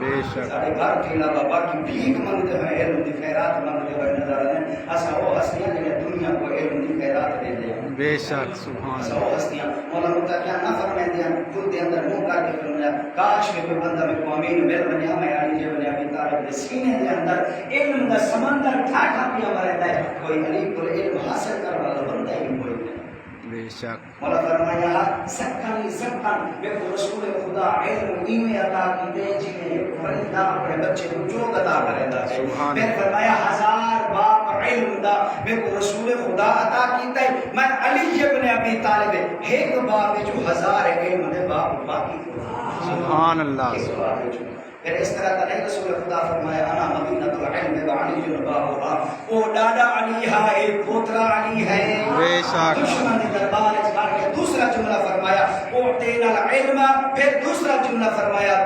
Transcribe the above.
بے شک سارے گھر کے علاوہ باقی بھیک منگتے ہوئے علم دی خیرات منگتے ہوئے نظر آتے ہیں. اسا وہ ہستیاں جنہیں دنیا کو علم دی خیرات دے دیں. بے شک سبحان اسا اللہ وہ ہستیاں مولانا مطلع کیا نہ فرمائیں دیا خود دے اندر منہ کر کے فرمایا کاش میں کوئی بندہ میں قومین مل بنیا میں علی جے بنیا ابی طالب دے سینے دے اندر علم دا سمندر ٹھاٹھا پیا مرتا ہے. کوئی علی کو علم حاصل کرنے والا بندہ ہی کوئی نہیں. بے شک مولا فرمایا سکن میں رسول خدا علم دین عطا کی دے جنہیں بندہ اپنے بچے کو جو عطا کرے گا. میں فرمایا 1000 باپ علم دا میں رسول خدا عطا کیتا ہے. میں علی ابن ابی طالب ایک باپ جو 1000 علم دے باپ باقی سبحان اللہ. پھر اس طرح کا نہیں رسول خدا فرمایا انا مدینہ العلم وعلی بابها. او ڈاڈا علی ہے ایک پوترا علی ہے. بے شک دشمن دربار اس بار کے دوسرا جملہ فرمایا او تینا العلم. پھر دوسرا جملہ فرمایا